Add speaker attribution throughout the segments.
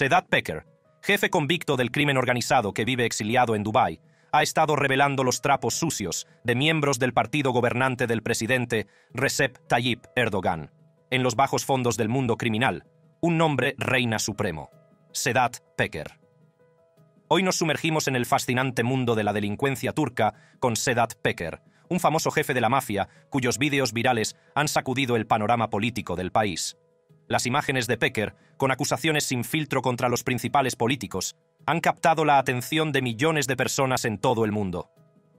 Speaker 1: Sedat Peker, jefe convicto del crimen organizado que vive exiliado en Dubái, ha estado revelando los trapos sucios de miembros del partido gobernante del presidente Recep Tayyip Erdogan. En los bajos fondos del mundo criminal, un nombre reina supremo: Sedat Peker. Hoy nos sumergimos en el fascinante mundo de la delincuencia turca con Sedat Peker, un famoso jefe de la mafia cuyos vídeos virales han sacudido el panorama político del país. Las imágenes de Peker, con acusaciones sin filtro contra los principales políticos, han captado la atención de millones de personas en todo el mundo.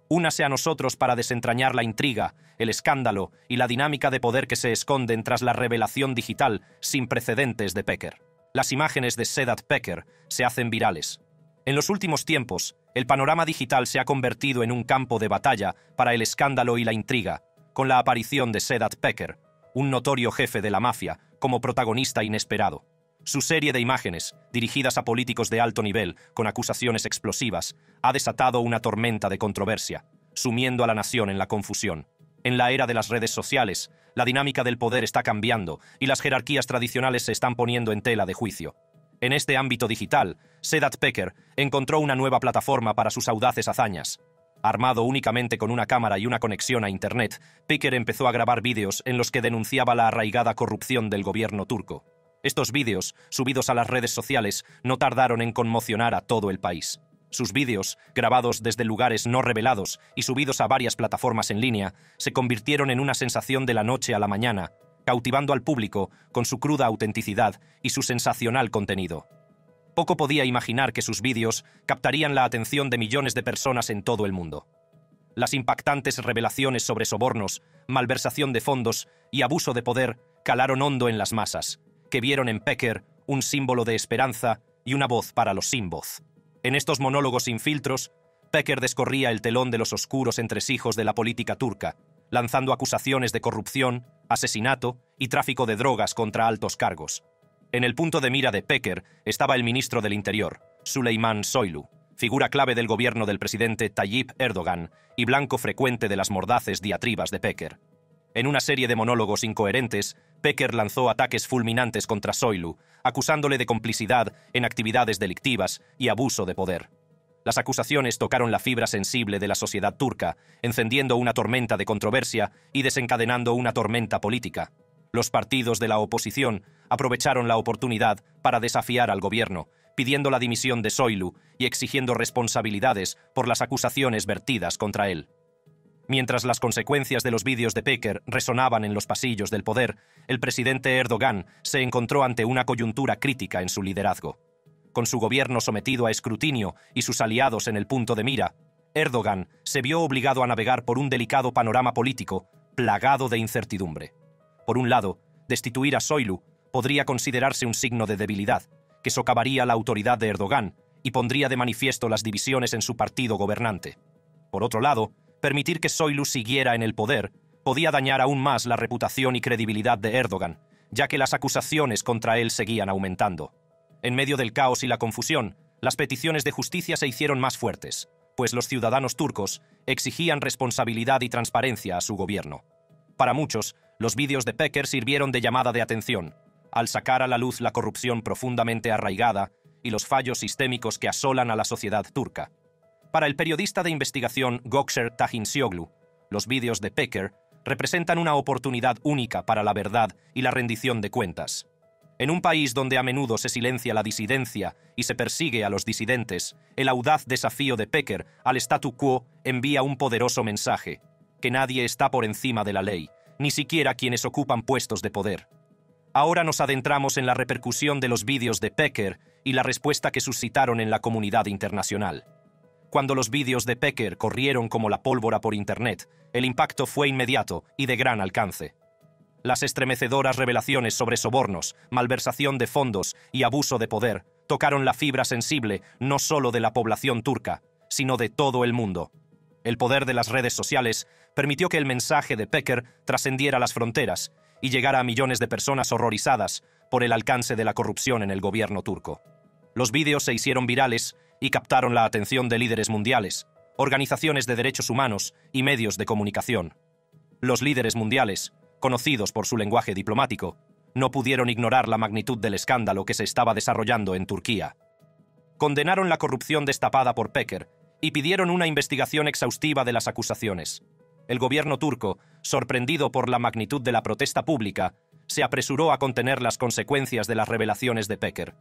Speaker 1: Únase a nosotros para desentrañar la intriga, el escándalo y la dinámica de poder que se esconden tras la revelación digital sin precedentes de Peker. Las imágenes de Sedat Peker se hacen virales. En los últimos tiempos, el panorama digital se ha convertido en un campo de batalla para el escándalo y la intriga, con la aparición de Sedat Peker, un notorio jefe de la mafia, como protagonista inesperado. Su serie de imágenes, dirigidas a políticos de alto nivel con acusaciones explosivas, ha desatado una tormenta de controversia, sumiendo a la nación en la confusión. En la era de las redes sociales, la dinámica del poder está cambiando y las jerarquías tradicionales se están poniendo en tela de juicio. En este ámbito digital, Sedat Peker encontró una nueva plataforma para sus audaces hazañas. Armado únicamente con una cámara y una conexión a Internet, Peker empezó a grabar vídeos en los que denunciaba la arraigada corrupción del gobierno turco. Estos vídeos, subidos a las redes sociales, no tardaron en conmocionar a todo el país. Sus vídeos, grabados desde lugares no revelados y subidos a varias plataformas en línea, se convirtieron en una sensación de la noche a la mañana, cautivando al público con su cruda autenticidad y su sensacional contenido. Poco podía imaginar que sus vídeos captarían la atención de millones de personas en todo el mundo. Las impactantes revelaciones sobre sobornos, malversación de fondos y abuso de poder calaron hondo en las masas, que vieron en Peker un símbolo de esperanza y una voz para los sin voz. En estos monólogos sin filtros, Peker descorría el telón de los oscuros entresijos de la política turca, lanzando acusaciones de corrupción, asesinato y tráfico de drogas contra altos cargos. En el punto de mira de Peker estaba el ministro del Interior, Süleyman Soylu, figura clave del gobierno del presidente Tayyip Erdogan y blanco frecuente de las mordaces diatribas de Peker. En una serie de monólogos incoherentes, Peker lanzó ataques fulminantes contra Soylu, acusándole de complicidad en actividades delictivas y abuso de poder. Las acusaciones tocaron la fibra sensible de la sociedad turca, encendiendo una tormenta de controversia y desencadenando una tormenta política. Los partidos de la oposición aprovecharon la oportunidad para desafiar al gobierno, pidiendo la dimisión de Soylu y exigiendo responsabilidades por las acusaciones vertidas contra él. Mientras las consecuencias de los vídeos de Peker resonaban en los pasillos del poder, el presidente Erdogan se encontró ante una coyuntura crítica en su liderazgo. Con su gobierno sometido a escrutinio y sus aliados en el punto de mira, Erdogan se vio obligado a navegar por un delicado panorama político plagado de incertidumbre. Por un lado, destituir a Soylu podría considerarse un signo de debilidad, que socavaría la autoridad de Erdogan y pondría de manifiesto las divisiones en su partido gobernante. Por otro lado, permitir que Soylu siguiera en el poder podía dañar aún más la reputación y credibilidad de Erdogan, ya que las acusaciones contra él seguían aumentando. En medio del caos y la confusión, las peticiones de justicia se hicieron más fuertes, pues los ciudadanos turcos exigían responsabilidad y transparencia a su gobierno. Para muchos, los vídeos de Peker sirvieron de llamada de atención, al sacar a la luz la corrupción profundamente arraigada y los fallos sistémicos que asolan a la sociedad turca. Para el periodista de investigación Gökçer Tahincioglu, los vídeos de Peker representan una oportunidad única para la verdad y la rendición de cuentas. En un país donde a menudo se silencia la disidencia y se persigue a los disidentes, el audaz desafío de Peker al statu quo envía un poderoso mensaje: que nadie está por encima de la ley, ni siquiera quienes ocupan puestos de poder. Ahora nos adentramos en la repercusión de los vídeos de Peker y la respuesta que suscitaron en la comunidad internacional. Cuando los vídeos de Peker corrieron como la pólvora por Internet, el impacto fue inmediato y de gran alcance. Las estremecedoras revelaciones sobre sobornos, malversación de fondos y abuso de poder tocaron la fibra sensible no solo de la población turca, sino de todo el mundo. El poder de las redes sociales permitió que el mensaje de Peker trascendiera las fronteras y llegara a millones de personas horrorizadas por el alcance de la corrupción en el gobierno turco. Los vídeos se hicieron virales y captaron la atención de líderes mundiales, organizaciones de derechos humanos y medios de comunicación. Los líderes mundiales, conocidos por su lenguaje diplomático, No pudieron ignorar la magnitud del escándalo que se estaba desarrollando en Turquía. Condenaron la corrupción destapada por Peker y pidieron una investigación exhaustiva de las acusaciones. El gobierno turco, sorprendido por la magnitud de la protesta pública, se apresuró a contener las consecuencias de las revelaciones de Peker.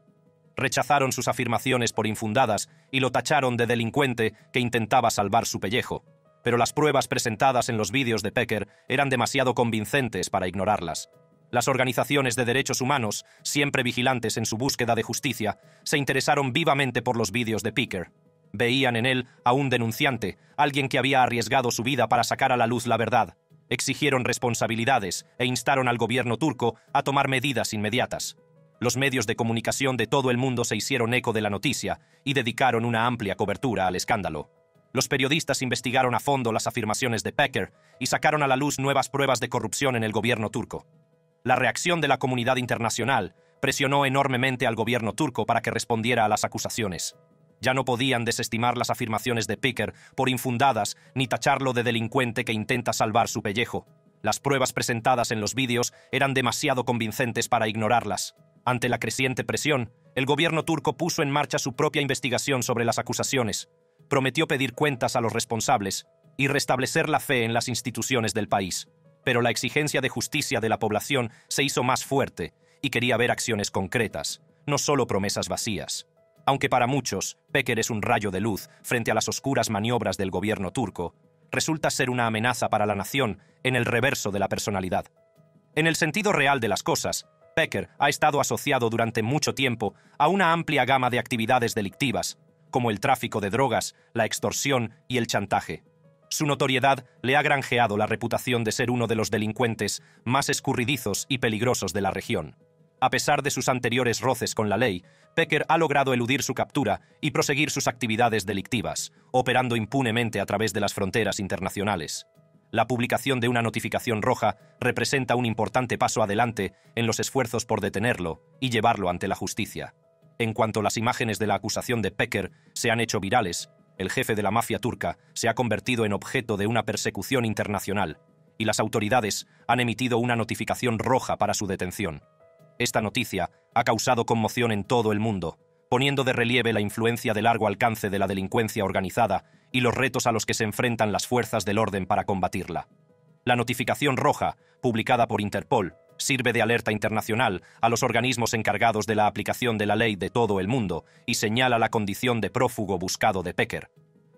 Speaker 1: Rechazaron sus afirmaciones por infundadas y lo tacharon de delincuente que intentaba salvar su pellejo. Pero las pruebas presentadas en los vídeos de Peker eran demasiado convincentes para ignorarlas. Las organizaciones de derechos humanos, siempre vigilantes en su búsqueda de justicia, se interesaron vivamente por los vídeos de Peker. Veían en él a un denunciante, alguien que había arriesgado su vida para sacar a la luz la verdad. Exigieron responsabilidades e instaron al gobierno turco a tomar medidas inmediatas. Los medios de comunicación de todo el mundo se hicieron eco de la noticia y dedicaron una amplia cobertura al escándalo. Los periodistas investigaron a fondo las afirmaciones de Peker y sacaron a la luz nuevas pruebas de corrupción en el gobierno turco. La reacción de la comunidad internacional presionó enormemente al gobierno turco para que respondiera a las acusaciones. Ya no podían desestimar las afirmaciones de Peker por infundadas ni tacharlo de delincuente que intenta salvar su pellejo. Las pruebas presentadas en los vídeos eran demasiado convincentes para ignorarlas. Ante la creciente presión, el gobierno turco puso en marcha su propia investigación sobre las acusaciones, prometió pedir cuentas a los responsables y restablecer la fe en las instituciones del país. Pero la exigencia de justicia de la población se hizo más fuerte y quería ver acciones concretas, no solo promesas vacías. Aunque para muchos, Peker es un rayo de luz frente a las oscuras maniobras del gobierno turco, resulta ser una amenaza para la nación en el reverso de la personalidad. En el sentido real de las cosas, Peker ha estado asociado durante mucho tiempo a una amplia gama de actividades delictivas, como el tráfico de drogas, la extorsión y el chantaje. Su notoriedad le ha granjeado la reputación de ser uno de los delincuentes más escurridizos y peligrosos de la región. A pesar de sus anteriores roces con la ley, Peker ha logrado eludir su captura y proseguir sus actividades delictivas, operando impunemente a través de las fronteras internacionales. La publicación de una notificación roja representa un importante paso adelante en los esfuerzos por detenerlo y llevarlo ante la justicia. En cuanto las imágenes de la acusación de Peker se han hecho virales, el jefe de la mafia turca se ha convertido en objeto de una persecución internacional y las autoridades han emitido una notificación roja para su detención. Esta noticia ha causado conmoción en todo el mundo, poniendo de relieve la influencia de largo alcance de la delincuencia organizada y los retos a los que se enfrentan las fuerzas del orden para combatirla. La notificación roja, publicada por Interpol, sirve de alerta internacional a los organismos encargados de la aplicación de la ley de todo el mundo y señala la condición de prófugo buscado de Peker.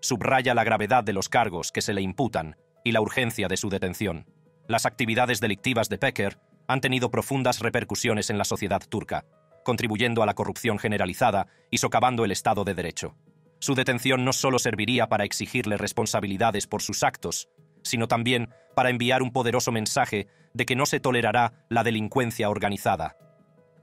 Speaker 1: Subraya la gravedad de los cargos que se le imputan y la urgencia de su detención. Las actividades delictivas de Peker han tenido profundas repercusiones en la sociedad turca, contribuyendo a la corrupción generalizada y socavando el Estado de Derecho. Su detención no solo serviría para exigirle responsabilidades por sus actos, sino también para enviar un poderoso mensaje de que no se tolerará la delincuencia organizada.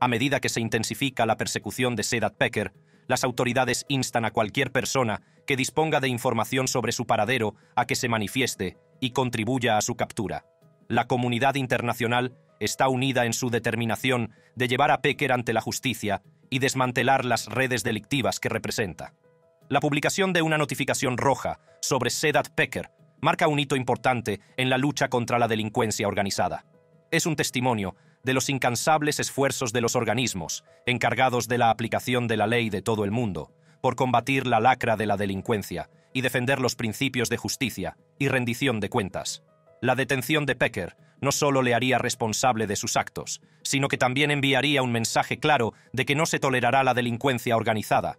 Speaker 1: A medida que se intensifica la persecución de Sedat Peker, las autoridades instan a cualquier persona que disponga de información sobre su paradero a que se manifieste y contribuya a su captura. La comunidad internacional está unida en su determinación de llevar a Peker ante la justicia y desmantelar las redes delictivas que representa. La publicación de una notificación roja sobre Sedat Peker marca un hito importante en la lucha contra la delincuencia organizada. Es un testimonio de los incansables esfuerzos de los organismos encargados de la aplicación de la ley de todo el mundo por combatir la lacra de la delincuencia y defender los principios de justicia y rendición de cuentas. La detención de Peker no solo le haría responsable de sus actos, sino que también enviaría un mensaje claro de que no se tolerará la delincuencia organizada.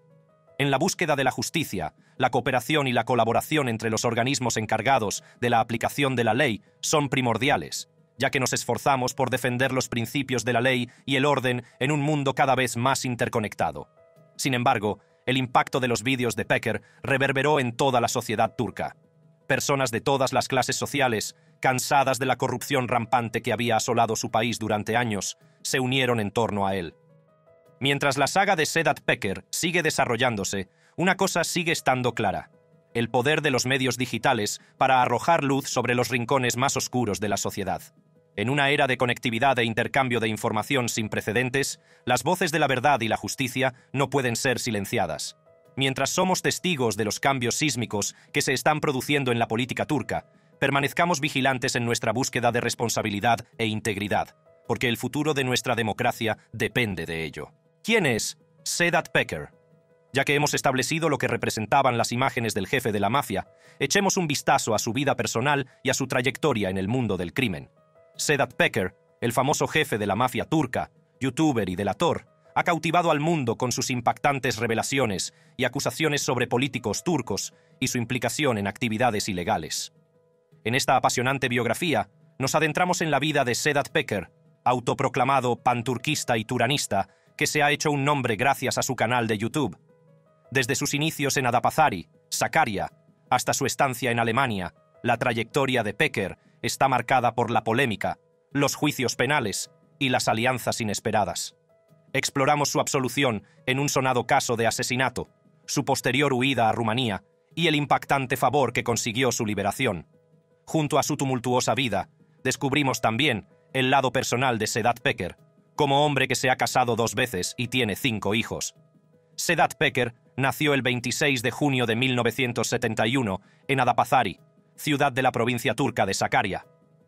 Speaker 1: En la búsqueda de la justicia, la cooperación y la colaboración entre los organismos encargados de la aplicación de la ley son primordiales, ya que nos esforzamos por defender los principios de la ley y el orden en un mundo cada vez más interconectado. Sin embargo, el impacto de los vídeos de Peker reverberó en toda la sociedad turca. Personas de todas las clases sociales, cansadas de la corrupción rampante que había asolado su país durante años, se unieron en torno a él. Mientras la saga de Sedat Peker sigue desarrollándose, una cosa sigue estando clara: el poder de los medios digitales para arrojar luz sobre los rincones más oscuros de la sociedad. En una era de conectividad e intercambio de información sin precedentes, las voces de la verdad y la justicia no pueden ser silenciadas. Mientras somos testigos de los cambios sísmicos que se están produciendo en la política turca, permanezcamos vigilantes en nuestra búsqueda de responsabilidad e integridad, porque el futuro de nuestra democracia depende de ello. ¿Quién es Sedat Peker? Ya que hemos establecido lo que representaban las imágenes del jefe de la mafia, echemos un vistazo a su vida personal y a su trayectoria en el mundo del crimen. Sedat Peker, el famoso jefe de la mafia turca, youtuber y delator, ha cautivado al mundo con sus impactantes revelaciones y acusaciones sobre políticos turcos y su implicación en actividades ilegales. En esta apasionante biografía, nos adentramos en la vida de Sedat Peker, autoproclamado panturquista y turanista, que se ha hecho un nombre gracias a su canal de YouTube. Desde sus inicios en Adapazarı, Sakarya, hasta su estancia en Alemania, la trayectoria de Peker está marcada por la polémica, los juicios penales y las alianzas inesperadas. Exploramos su absolución en un sonado caso de asesinato, su posterior huida a Rumanía y el impactante favor que consiguió su liberación. Junto a su tumultuosa vida, descubrimos también el lado personal de Sedat Peker, como hombre que se ha casado 2 veces y tiene 5 hijos. Sedat Peker nació el 26 de junio de 1971 en Adapazarı, ciudad de la provincia turca de Sakarya.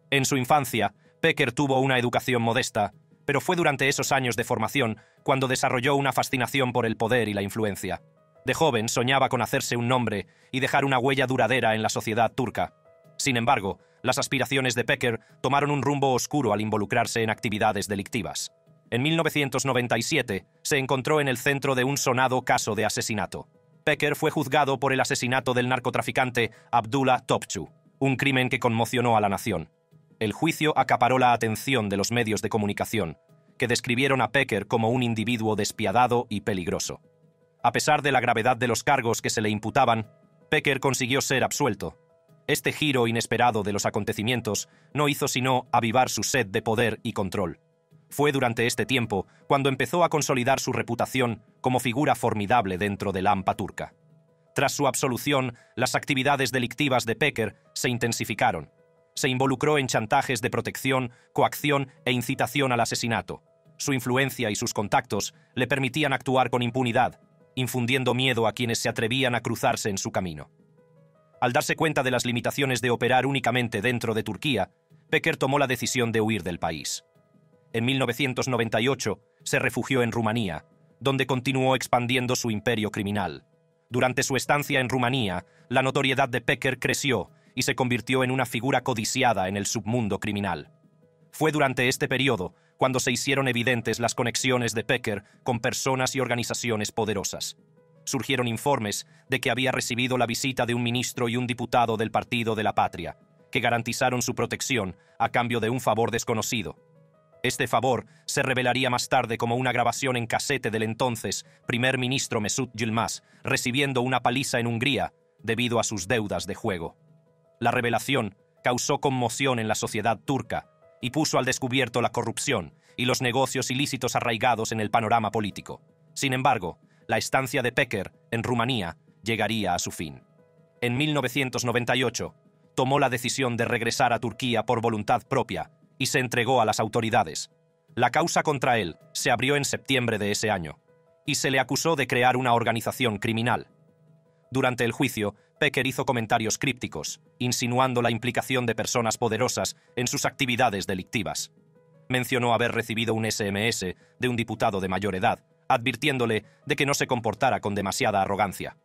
Speaker 1: En su infancia, Peker tuvo una educación modesta, pero fue durante esos años de formación cuando desarrolló una fascinación por el poder y la influencia. De joven soñaba con hacerse un nombre y dejar una huella duradera en la sociedad turca. Sin embargo, las aspiraciones de Peker tomaron un rumbo oscuro al involucrarse en actividades delictivas. En 1997 se encontró en el centro de un sonado caso de asesinato. Peker fue juzgado por el asesinato del narcotraficante Abdullah Topçu, un crimen que conmocionó a la nación. El juicio acaparó la atención de los medios de comunicación, que describieron a Peker como un individuo despiadado y peligroso. A pesar de la gravedad de los cargos que se le imputaban, Peker consiguió ser absuelto. Este giro inesperado de los acontecimientos no hizo sino avivar su sed de poder y control. Fue durante este tiempo cuando empezó a consolidar su reputación como figura formidable dentro del AMPA turca. Tras su absolución, las actividades delictivas de Peker se intensificaron. Se involucró en chantajes de protección, coacción e incitación al asesinato. Su influencia y sus contactos le permitían actuar con impunidad, infundiendo miedo a quienes se atrevían a cruzarse en su camino. Al darse cuenta de las limitaciones de operar únicamente dentro de Turquía, Peker tomó la decisión de huir del país. En 1998 se refugió en Rumanía, donde continuó expandiendo su imperio criminal. Durante su estancia en Rumanía, la notoriedad de Peker creció y se convirtió en una figura codiciada en el submundo criminal. Fue durante este periodo cuando se hicieron evidentes las conexiones de Peker con personas y organizaciones poderosas. Surgieron informes de que había recibido la visita de un ministro y un diputado del Partido de la Patria, que garantizaron su protección a cambio de un favor desconocido. Este favor se revelaría más tarde como una grabación en casete del entonces primer ministro Mesut Yilmaz, recibiendo una paliza en Hungría debido a sus deudas de juego. La revelación causó conmoción en la sociedad turca y puso al descubierto la corrupción y los negocios ilícitos arraigados en el panorama político. Sin embargo, la estancia de Peker en Rumanía llegaría a su fin. En 1998, tomó la decisión de regresar a Turquía por voluntad propia y se entregó a las autoridades. La causa contra él se abrió en septiembre de ese año y se le acusó de crear una organización criminal. Durante el juicio, Peker hizo comentarios crípticos, insinuando la implicación de personas poderosas en sus actividades delictivas. Mencionó haber recibido un SMS de un diputado de mayor edad, advirtiéndole de que no se comportara con demasiada arrogancia.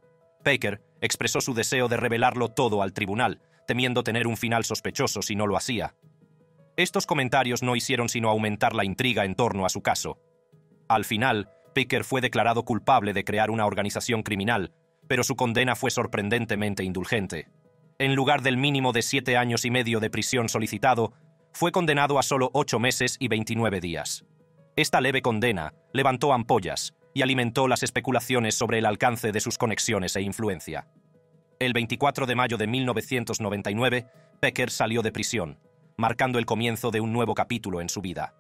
Speaker 1: Peker expresó su deseo de revelarlo todo al tribunal, temiendo tener un final sospechoso si no lo hacía. Estos comentarios no hicieron sino aumentar la intriga en torno a su caso. Al final, Peker fue declarado culpable de crear una organización criminal, pero su condena fue sorprendentemente indulgente. En lugar del mínimo de 7 años y medio de prisión solicitado, fue condenado a solo 8 meses y 29 días. Esta leve condena levantó ampollas y alimentó las especulaciones sobre el alcance de sus conexiones e influencia. El 24 de mayo de 1999, Peker salió de prisión, marcando el comienzo de un nuevo capítulo en su vida.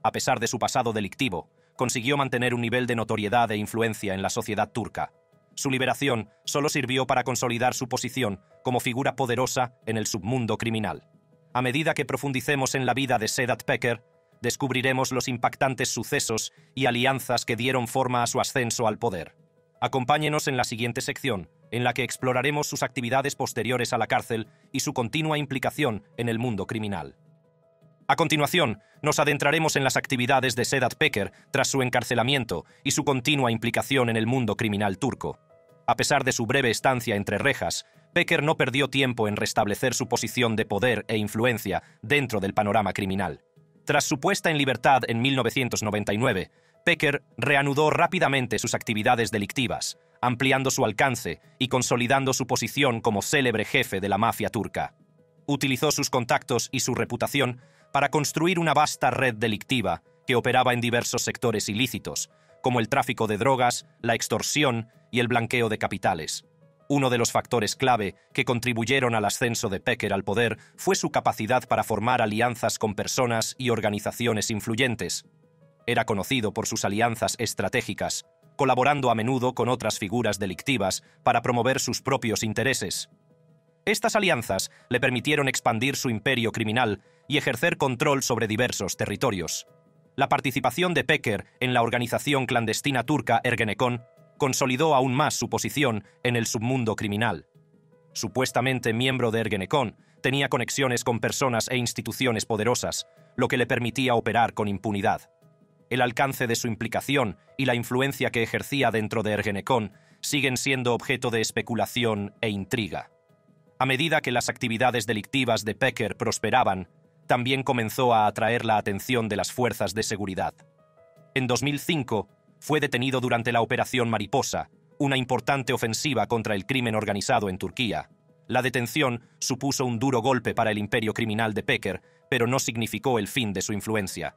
Speaker 1: A pesar de su pasado delictivo, consiguió mantener un nivel de notoriedad e influencia en la sociedad turca. Su liberación solo sirvió para consolidar su posición como figura poderosa en el submundo criminal. A medida que profundicemos en la vida de Sedat Peker, descubriremos los impactantes sucesos y alianzas que dieron forma a su ascenso al poder. Acompáñenos en la siguiente sección, en la que exploraremos sus actividades posteriores a la cárcel y su continua implicación en el mundo criminal. A continuación, nos adentraremos en las actividades de Sedat Peker tras su encarcelamiento y su continua implicación en el mundo criminal turco. A pesar de su breve estancia entre rejas, Peker no perdió tiempo en restablecer su posición de poder e influencia dentro del panorama criminal. Tras su puesta en libertad en 1999, Peker reanudó rápidamente sus actividades delictivas, ampliando su alcance y consolidando su posición como célebre jefe de la mafia turca. Utilizó sus contactos y su reputación para construir una vasta red delictiva que operaba en diversos sectores ilícitos, como el tráfico de drogas, la extorsión y el blanqueo de capitales. Uno de los factores clave que contribuyeron al ascenso de Peker al poder fue su capacidad para formar alianzas con personas y organizaciones influyentes. Era conocido por sus alianzas estratégicas, colaborando a menudo con otras figuras delictivas para promover sus propios intereses. Estas alianzas le permitieron expandir su imperio criminal y ejercer control sobre diversos territorios. La participación de Peker en la organización clandestina turca Ergenekon consolidó aún más su posición en el submundo criminal. Supuestamente miembro de Ergenekon, tenía conexiones con personas e instituciones poderosas, lo que le permitía operar con impunidad. El alcance de su implicación y la influencia que ejercía dentro de Ergenekon siguen siendo objeto de especulación e intriga. A medida que las actividades delictivas de Peker prosperaban, también comenzó a atraer la atención de las fuerzas de seguridad. En 2005, fue detenido durante la Operación Mariposa, una importante ofensiva contra el crimen organizado en Turquía. La detención supuso un duro golpe para el imperio criminal de Peker, pero no significó el fin de su influencia.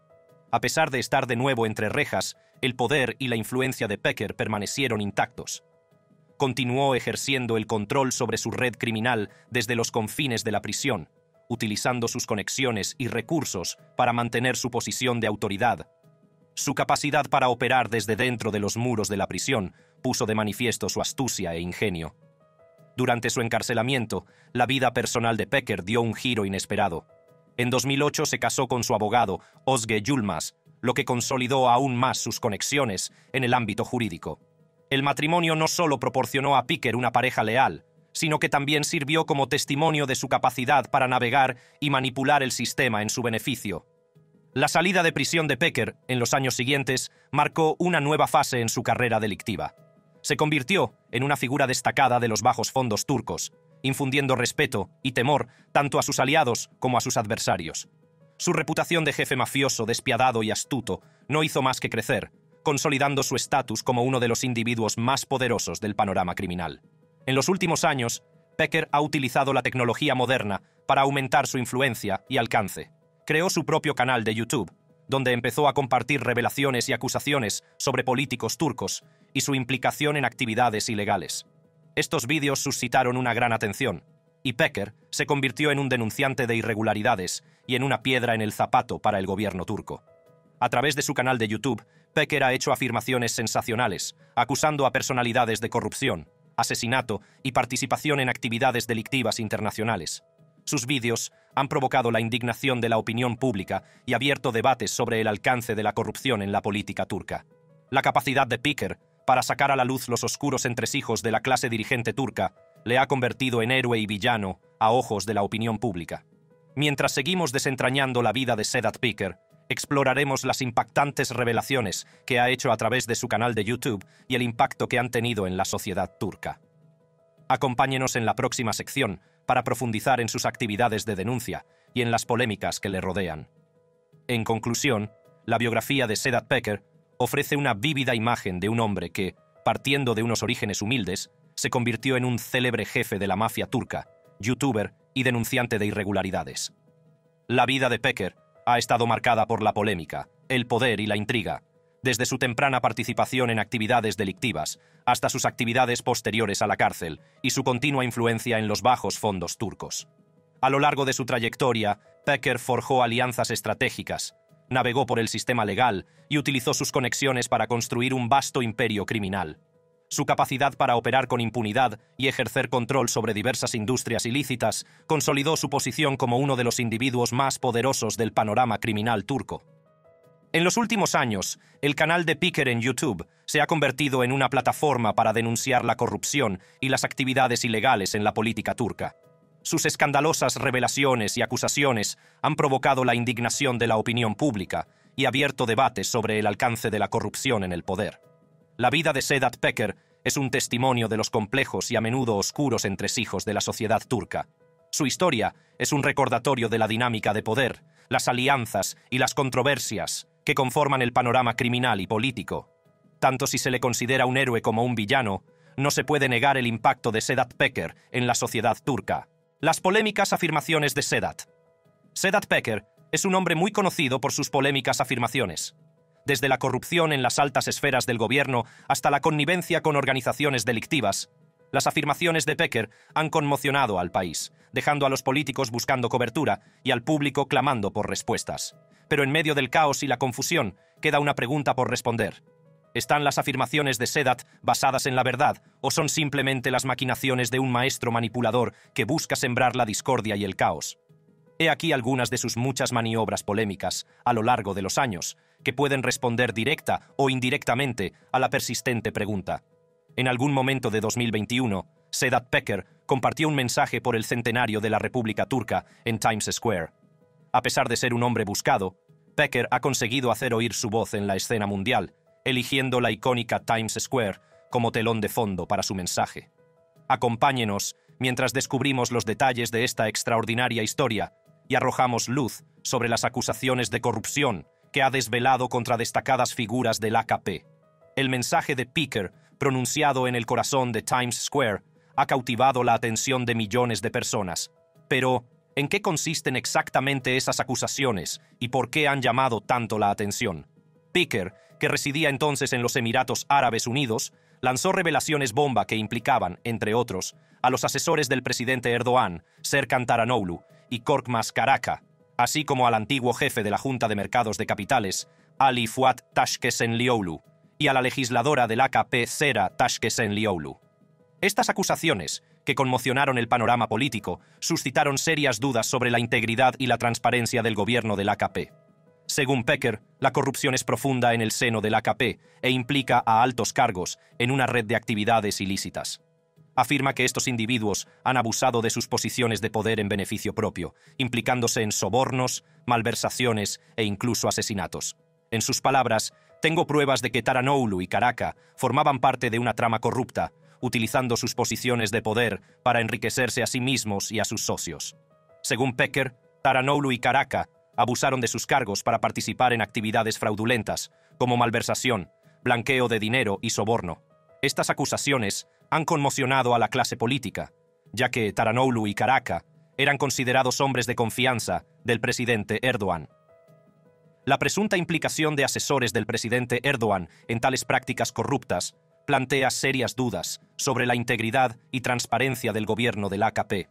Speaker 1: A pesar de estar de nuevo entre rejas, el poder y la influencia de Peker permanecieron intactos. Continuó ejerciendo el control sobre su red criminal desde los confines de la prisión, utilizando sus conexiones y recursos para mantener su posición de autoridad. Su capacidad para operar desde dentro de los muros de la prisión puso de manifiesto su astucia e ingenio. Durante su encarcelamiento, la vida personal de Peker dio un giro inesperado. En 2008 se casó con su abogado, Özge Yılmaz, lo que consolidó aún más sus conexiones en el ámbito jurídico. El matrimonio no solo proporcionó a Peker una pareja leal, sino que también sirvió como testimonio de su capacidad para navegar y manipular el sistema en su beneficio. La salida de prisión de Peker en los años siguientes marcó una nueva fase en su carrera delictiva. Se convirtió en una figura destacada de los bajos fondos turcos, infundiendo respeto y temor tanto a sus aliados como a sus adversarios. Su reputación de jefe mafioso, despiadado y astuto no hizo más que crecer, consolidando su estatus como uno de los individuos más poderosos del panorama criminal. En los últimos años, Peker ha utilizado la tecnología moderna para aumentar su influencia y alcance. Creó su propio canal de YouTube, donde empezó a compartir revelaciones y acusaciones sobre políticos turcos y su implicación en actividades ilegales. Estos vídeos suscitaron una gran atención, y Peker se convirtió en un denunciante de irregularidades y en una piedra en el zapato para el gobierno turco. A través de su canal de YouTube, Peker ha hecho afirmaciones sensacionales, acusando a personalidades de corrupción, asesinato y participación en actividades delictivas internacionales. Sus vídeos han provocado la indignación de la opinión pública y abierto debates sobre el alcance de la corrupción en la política turca. La capacidad de Peker para sacar a la luz los oscuros entresijos de la clase dirigente turca le ha convertido en héroe y villano a ojos de la opinión pública. Mientras seguimos desentrañando la vida de Sedat Peker, exploraremos las impactantes revelaciones que ha hecho a través de su canal de YouTube y el impacto que han tenido en la sociedad turca. Acompáñenos en la próxima sección para profundizar en sus actividades de denuncia y en las polémicas que le rodean. En conclusión, la biografía de Sedat Peker ofrece una vívida imagen de un hombre que, partiendo de unos orígenes humildes, se convirtió en un célebre jefe de la mafia turca, youtuber y denunciante de irregularidades. La vida de Peker ha estado marcada por la polémica, el poder y la intriga, desde su temprana participación en actividades delictivas hasta sus actividades posteriores a la cárcel y su continua influencia en los bajos fondos turcos. A lo largo de su trayectoria, Peker forjó alianzas estratégicas, navegó por el sistema legal y utilizó sus conexiones para construir un vasto imperio criminal. Su capacidad para operar con impunidad y ejercer control sobre diversas industrias ilícitas consolidó su posición como uno de los individuos más poderosos del panorama criminal turco. En los últimos años, el canal de Peker en YouTube se ha convertido en una plataforma para denunciar la corrupción y las actividades ilegales en la política turca. Sus escandalosas revelaciones y acusaciones han provocado la indignación de la opinión pública y abierto debates sobre el alcance de la corrupción en el poder. La vida de Sedat Peker es un testimonio de los complejos y a menudo oscuros entresijos de la sociedad turca. Su historia es un recordatorio de la dinámica de poder, las alianzas y las controversias que conforman el panorama criminal y político. Tanto si se le considera un héroe como un villano, no se puede negar el impacto de Sedat Peker en la sociedad turca. Las polémicas afirmaciones de Sedat. Sedat Peker es un hombre muy conocido por sus polémicas afirmaciones. Desde la corrupción en las altas esferas del gobierno hasta la connivencia con organizaciones delictivas, las afirmaciones de Peker han conmocionado al país, dejando a los políticos buscando cobertura y al público clamando por respuestas. Pero en medio del caos y la confusión, queda una pregunta por responder. ¿Están las afirmaciones de Sedat basadas en la verdad o son simplemente las maquinaciones de un maestro manipulador que busca sembrar la discordia y el caos? He aquí algunas de sus muchas maniobras polémicas a lo largo de los años, que pueden responder directa o indirectamente a la persistente pregunta. En algún momento de 2021, Sedat Peker compartió un mensaje por el centenario de la República Turca en Times Square. A pesar de ser un hombre buscado, Peker ha conseguido hacer oír su voz en la escena mundial, eligiendo la icónica Times Square como telón de fondo para su mensaje. Acompáñenos mientras descubrimos los detalles de esta extraordinaria historia y arrojamos luz sobre las acusaciones de corrupción que ha desvelado contra destacadas figuras del AKP. El mensaje de Peker, pronunciado en el corazón de Times Square, ha cautivado la atención de millones de personas. Pero, ¿en qué consisten exactamente esas acusaciones y por qué han llamado tanto la atención? Peker, que residía entonces en los Emiratos Árabes Unidos, lanzó revelaciones bomba que implicaban, entre otros, a los asesores del presidente Erdogan, Serkan Taranoglu y Korkmaz Karaka, así como al antiguo jefe de la Junta de Mercados de Capitales, Ali Fuat Taşkesenlioğlu, y a la legisladora del AKP Sera Taşkesenlioğlu. Estas acusaciones, que conmocionaron el panorama político, suscitaron serias dudas sobre la integridad y la transparencia del gobierno del AKP. Según Peker, la corrupción es profunda en el seno del AKP e implica a altos cargos en una red de actividades ilícitas. Afirma que estos individuos han abusado de sus posiciones de poder en beneficio propio, implicándose en sobornos, malversaciones e incluso asesinatos. En sus palabras, tengo pruebas de que Taranoglu y Karaka formaban parte de una trama corrupta, utilizando sus posiciones de poder para enriquecerse a sí mismos y a sus socios. Según Peker, Taranoglu y Karaka abusaron de sus cargos para participar en actividades fraudulentas, como malversación, blanqueo de dinero y soborno. Estas acusaciones han conmocionado a la clase política, ya que Taranoglu y Karaka eran considerados hombres de confianza del presidente Erdogan. La presunta implicación de asesores del presidente Erdogan en tales prácticas corruptas plantea serias dudas sobre la integridad y transparencia del gobierno del AKP.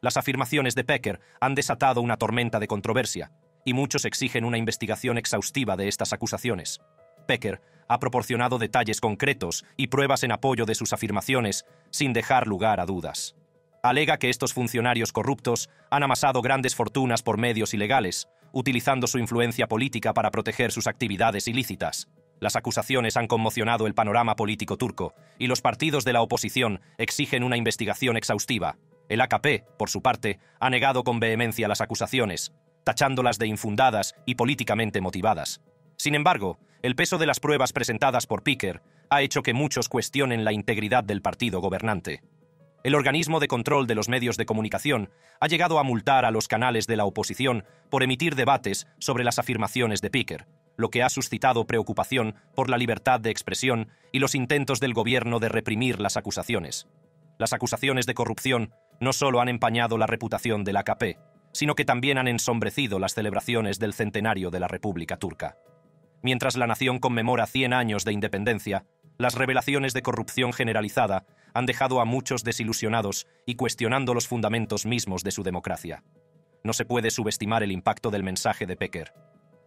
Speaker 1: Las afirmaciones de Peker han desatado una tormenta de controversia, y muchos exigen una investigación exhaustiva de estas acusaciones. Peker ha proporcionado detalles concretos y pruebas en apoyo de sus afirmaciones, sin dejar lugar a dudas. Alega que estos funcionarios corruptos han amasado grandes fortunas por medios ilegales, utilizando su influencia política para proteger sus actividades ilícitas. Las acusaciones han conmocionado el panorama político turco, y los partidos de la oposición exigen una investigación exhaustiva. El AKP, por su parte, ha negado con vehemencia las acusaciones, tachándolas de infundadas y políticamente motivadas. Sin embargo, el peso de las pruebas presentadas por Peker ha hecho que muchos cuestionen la integridad del partido gobernante. El organismo de control de los medios de comunicación ha llegado a multar a los canales de la oposición por emitir debates sobre las afirmaciones de Peker, lo que ha suscitado preocupación por la libertad de expresión y los intentos del gobierno de reprimir las acusaciones. Las acusaciones de corrupción no solo han empañado la reputación del AKP, sino que también han ensombrecido las celebraciones del centenario de la República Turca. Mientras la nación conmemora 100 años de independencia, las revelaciones de corrupción generalizada han dejado a muchos desilusionados y cuestionando los fundamentos mismos de su democracia. No se puede subestimar el impacto del mensaje de Peker.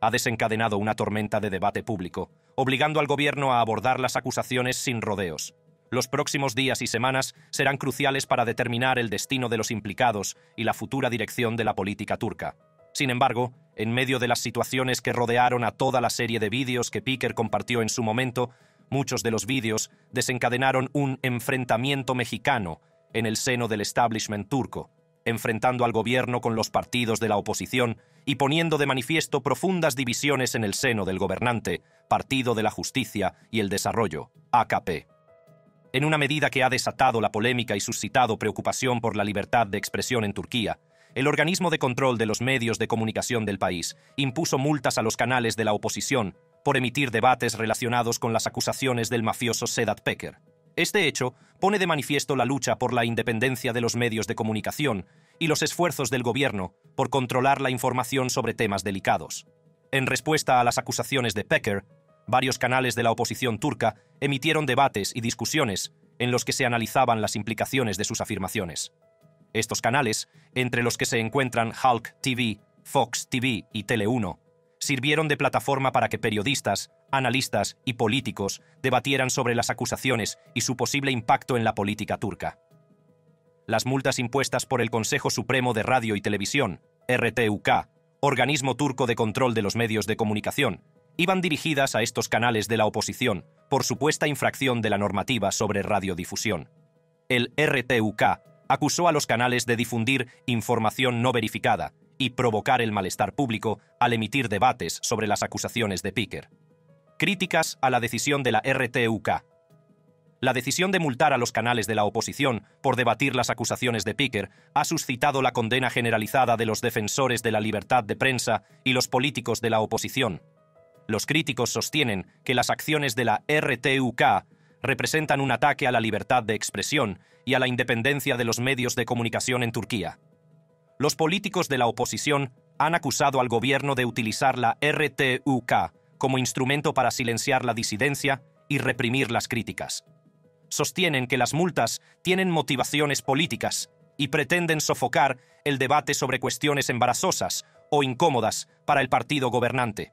Speaker 1: Ha desencadenado una tormenta de debate público, obligando al gobierno a abordar las acusaciones sin rodeos. Los próximos días y semanas serán cruciales para determinar el destino de los implicados y la futura dirección de la política turca. Sin embargo, en medio de las situaciones que rodearon a toda la serie de vídeos que Peker compartió en su momento, muchos de los vídeos desencadenaron un enfrentamiento mexicano en el seno del establishment turco, enfrentando al gobierno con los partidos de la oposición y poniendo de manifiesto profundas divisiones en el seno del gobernante, Partido de la Justicia y el Desarrollo, AKP. En una medida que ha desatado la polémica y suscitado preocupación por la libertad de expresión en Turquía, el organismo de control de los medios de comunicación del país impuso multas a los canales de la oposición por emitir debates relacionados con las acusaciones del mafioso Sedat Peker. Este hecho pone de manifiesto la lucha por la independencia de los medios de comunicación y los esfuerzos del gobierno por controlar la información sobre temas delicados. En respuesta a las acusaciones de Peker, varios canales de la oposición turca emitieron debates y discusiones en los que se analizaban las implicaciones de sus afirmaciones. Estos canales, entre los que se encuentran Halk TV, Fox TV y Tele1, sirvieron de plataforma para que periodistas, analistas y políticos debatieran sobre las acusaciones y su posible impacto en la política turca. Las multas impuestas por el Consejo Supremo de Radio y Televisión, RTUK, organismo turco de control de los medios de comunicación, iban dirigidas a estos canales de la oposición por supuesta infracción de la normativa sobre radiodifusión. El RTUK acusó a los canales de difundir información no verificada y provocar el malestar público al emitir debates sobre las acusaciones de Peker. Críticas a la decisión de la RTUK. La decisión de multar a los canales de la oposición por debatir las acusaciones de Peker ha suscitado la condena generalizada de los defensores de la libertad de prensa y los políticos de la oposición. Los críticos sostienen que las acciones de la RTUK representan un ataque a la libertad de expresión y a la independencia de los medios de comunicación en Turquía. Los políticos de la oposición han acusado al gobierno de utilizar la RTUK como instrumento para silenciar la disidencia y reprimir las críticas. Sostienen que las multas tienen motivaciones políticas y pretenden sofocar el debate sobre cuestiones embarazosas o incómodas para el partido gobernante.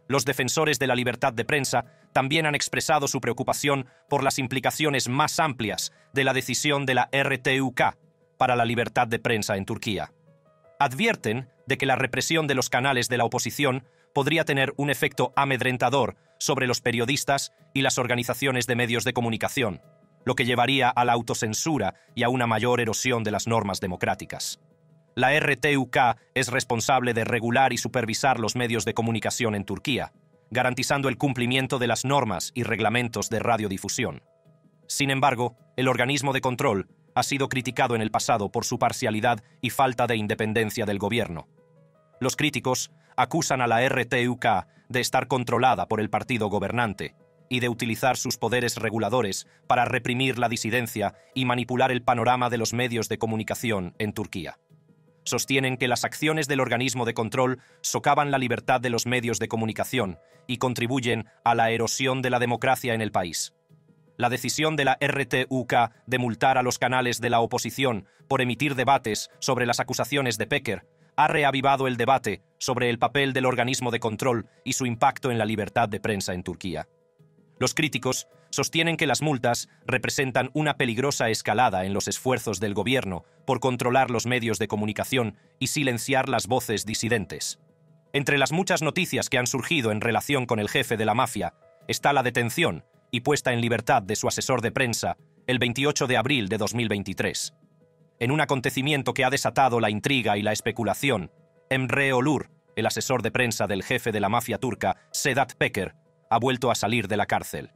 Speaker 1: Los defensores de la libertad de prensa también han expresado su preocupación por las implicaciones más amplias de la decisión de la RTUK para la libertad de prensa en Turquía. Advierten de que la represión de los canales de la oposición podría tener un efecto amedrentador sobre los periodistas y las organizaciones de medios de comunicación, lo que llevaría a la autocensura y a una mayor erosión de las normas democráticas. La RTUK es responsable de regular y supervisar los medios de comunicación en Turquía, garantizando el cumplimiento de las normas y reglamentos de radiodifusión. Sin embargo, el organismo de control ha sido criticado en el pasado por su parcialidad y falta de independencia del gobierno. Los críticos acusan a la RTUK de estar controlada por el partido gobernante y de utilizar sus poderes reguladores para reprimir la disidencia y manipular el panorama de los medios de comunicación en Turquía. Sostienen que las acciones del organismo de control socavan la libertad de los medios de comunicación y contribuyen a la erosión de la democracia en el país. La decisión de la RTUK de multar a los canales de la oposición por emitir debates sobre las acusaciones de Peker ha reavivado el debate sobre el papel del organismo de control y su impacto en la libertad de prensa en Turquía. Los críticos sostienen que las multas representan una peligrosa escalada en los esfuerzos del gobierno por controlar los medios de comunicación y silenciar las voces disidentes. Entre las muchas noticias que han surgido en relación con el jefe de la mafia está la detención y puesta en libertad de su asesor de prensa el 28 de abril de 2023. En un acontecimiento que ha desatado la intriga y la especulación, Emre Olur, el asesor de prensa del jefe de la mafia turca, Sedat Peker, ha vuelto a salir de la cárcel.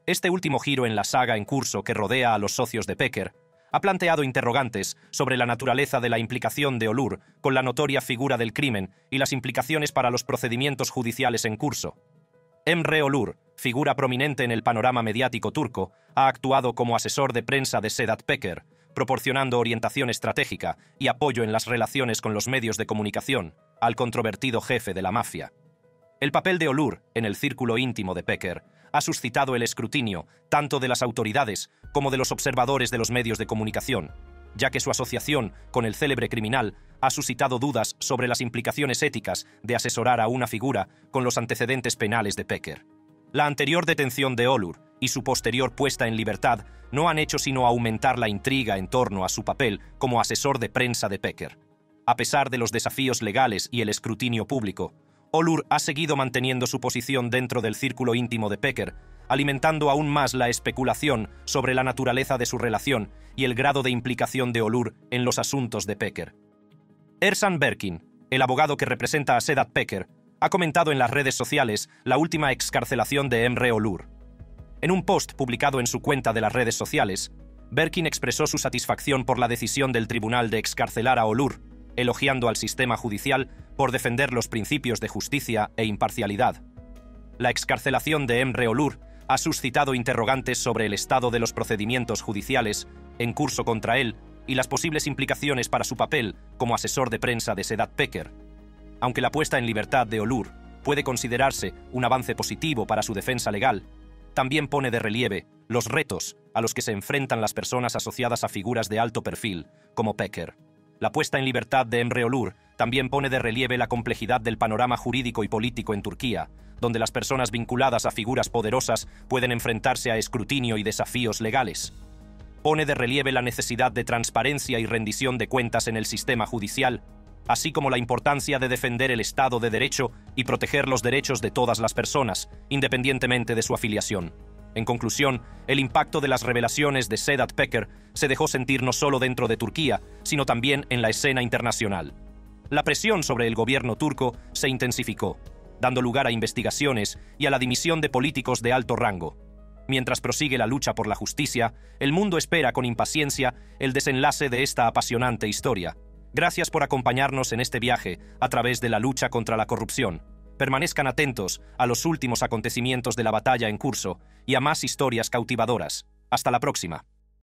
Speaker 1: Este último giro en la saga en curso que rodea a los socios de Peker ha planteado interrogantes sobre la naturaleza de la implicación de Olur con la notoria figura del crimen y las implicaciones para los procedimientos judiciales en curso. Emre Olur, figura prominente en el panorama mediático turco, ha actuado como asesor de prensa de Sedat Peker, proporcionando orientación estratégica y apoyo en las relaciones con los medios de comunicación al controvertido jefe de la mafia. El papel de Olur en el círculo íntimo de Peker ha suscitado el escrutinio tanto de las autoridades como de los observadores de los medios de comunicación, ya que su asociación con el célebre criminal ha suscitado dudas sobre las implicaciones éticas de asesorar a una figura con los antecedentes penales de Peker. La anterior detención de Olur y su posterior puesta en libertad no han hecho sino aumentar la intriga en torno a su papel como asesor de prensa de Peker. A pesar de los desafíos legales y el escrutinio público, Olur ha seguido manteniendo su posición dentro del círculo íntimo de Peker, alimentando aún más la especulación sobre la naturaleza de su relación y el grado de implicación de Öluur en los asuntos de Peker. Ersan Berkin, el abogado que representa a Sedat Peker, ha comentado en las redes sociales la última excarcelación de Emre Öluur. En un post publicado en su cuenta de las redes sociales, Berkin expresó su satisfacción por la decisión del tribunal de excarcelar a Öluur, elogiando al sistema judicial por defender los principios de justicia e imparcialidad. La excarcelación de Emre Öluur ha suscitado interrogantes sobre el estado de los procedimientos judiciales en curso contra él y las posibles implicaciones para su papel como asesor de prensa de Sedat Peker. Aunque la puesta en libertad de Öluur puede considerarse un avance positivo para su defensa legal, también pone de relieve los retos a los que se enfrentan las personas asociadas a figuras de alto perfil, como Peker. La puesta en libertad de Emre Öluur también pone de relieve la complejidad del panorama jurídico y político en Turquía, donde las personas vinculadas a figuras poderosas pueden enfrentarse a escrutinio y desafíos legales. Pone de relieve la necesidad de transparencia y rendición de cuentas en el sistema judicial, así como la importancia de defender el Estado de Derecho y proteger los derechos de todas las personas, independientemente de su afiliación. En conclusión, el impacto de las revelaciones de Sedat Peker se dejó sentir no solo dentro de Turquía, sino también en la escena internacional. La presión sobre el gobierno turco se intensificó, dando lugar a investigaciones y a la dimisión de políticos de alto rango. Mientras prosigue la lucha por la justicia, el mundo espera con impaciencia el desenlace de esta apasionante historia. Gracias por acompañarnos en este viaje a través de la lucha contra la corrupción. Permanezcan atentos a los últimos acontecimientos de la batalla en curso y a más historias cautivadoras. Hasta la próxima.